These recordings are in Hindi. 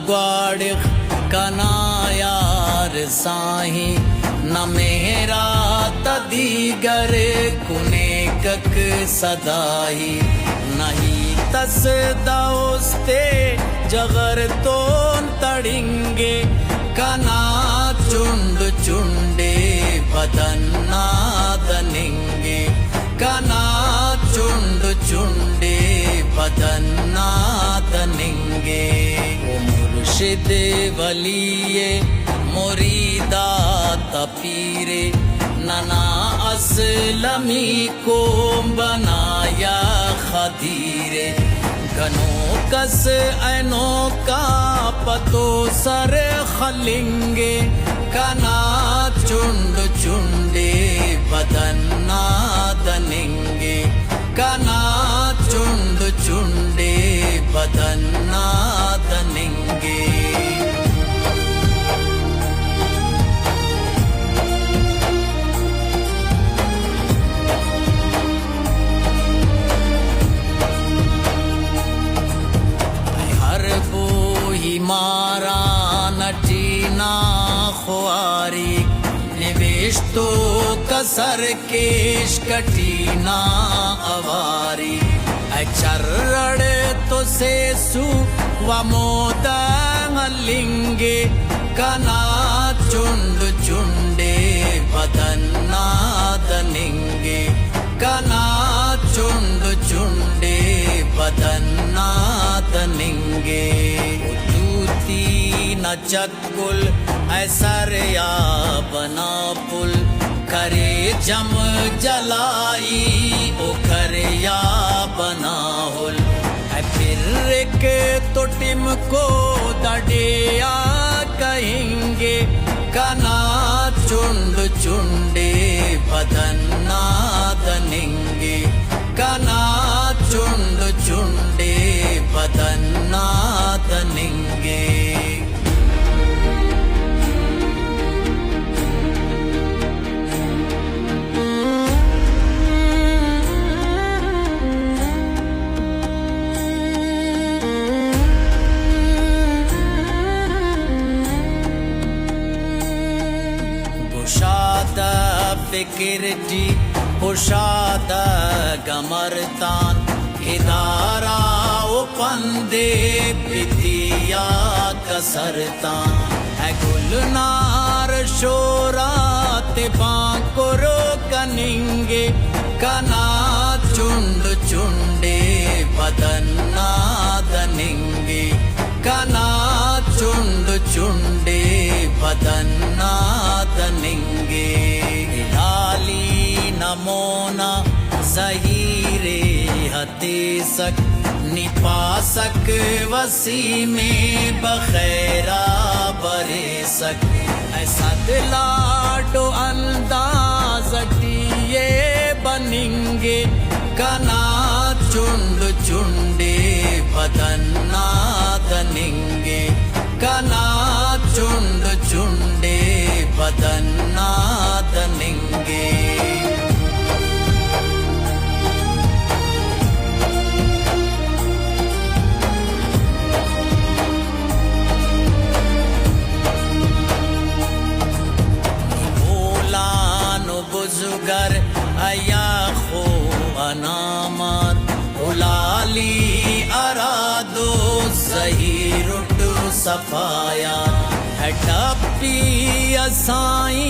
ग्वाड़ कनायार साही न मेरा तदीगर कुने कक सदाही नहीं तस दोस्ते जगर तो तड़िंगे कना चुंड चुंडे बदन्ना दनिंगे कना चुंड चुंडे बदन्ना दनिंगे वो मुर्शिद वलिये मुरीदा तपीरे नना असलमी को बनाया खदीरे गनों कस ऐनों का पतो सर खलिंगे कना चुंड चुंडे बदन्ना दनिंगे कना चुंड चुंडे बदन्ना दनिंगे मारा नटीना ख्वारी निवेशतो कसर केश कटीना अवारी चर्रड़ तो सेसु व मोदंगलिंगे कना चुंड चुंडे बदन्ना दनिंगे कना चुंड चुंडे बदन्ना दनिंगे न चकुल ऐसर या बना पुल करे जम जलाई ओ करे या बना हुल फिर एक तो टिम को दड़िया कहेंगे कना चुंड चुंडे बदन्ना दनिंगे कना चुंड चुंडे बदन्ना दनिंगे फिक्र जी हुशादा गमरतान इदारा ओ पंदे पितिया कसरतान है गुलनार शोरात बांकुरो कनिंगे कना चुंड चुंडे बदन्ना दनिंगे कना चुंड चुंडे बदन्ना दनिंगे नमोना ज़हीरे हते सक निपासक वसी में बखैरा बरे सक ऐसा दिलाडो अंदाज दिए बनिंगे कना चुंड चुंडे बदन्ना दनिंगे कना चुंड चुंडे बदन्ना दनिंगे बुजुगर अया खो अनामत उलाली अरादो सही रुट सफाया टप्पी असाई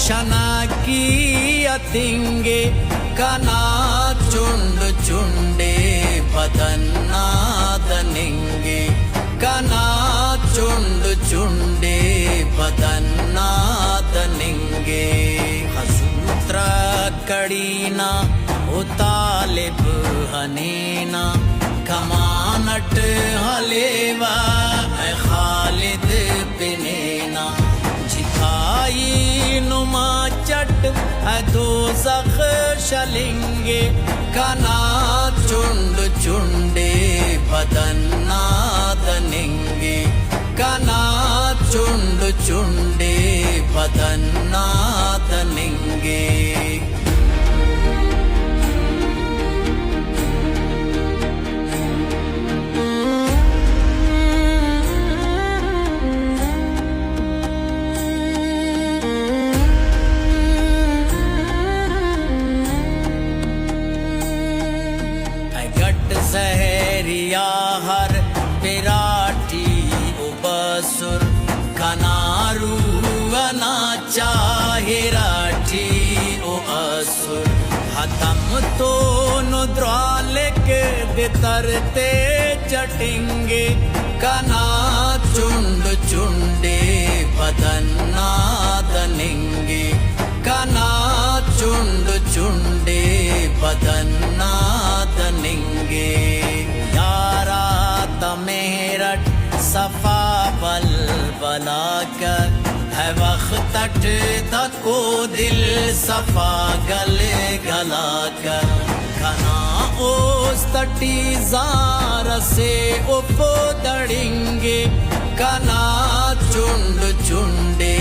शना की अतिंगे कना चुंड चुंडे बदन्ना दनिंगे कना चुंड चुंडे बदन्ना दनिंगे कड़ीना उतालिब हनीना कमानट हलेवा खालिद बिनेना जिताई नुमा चट दो सख शलिंगे कना चुंड चुंडे बदन्ना दनिंगे कना चुंड चुंडे बदन्ना दनिंगे जट सहरिया हर पिराठी उबसुर खनारू अना चाहे राठी ओ असुर हतम तो नुद्रालिक दितरते चटिंगे कना चुंड चुंडे बदन्ना दनिंगे कना चुंड चुंडे बदन्ना दनिंगे यारा तमेरठ सफा बल बला कर है वक्त तको दिल सफा गले गला कर खना ओस तटी जार से उप दड़ेंगे कना चुंड चुंडे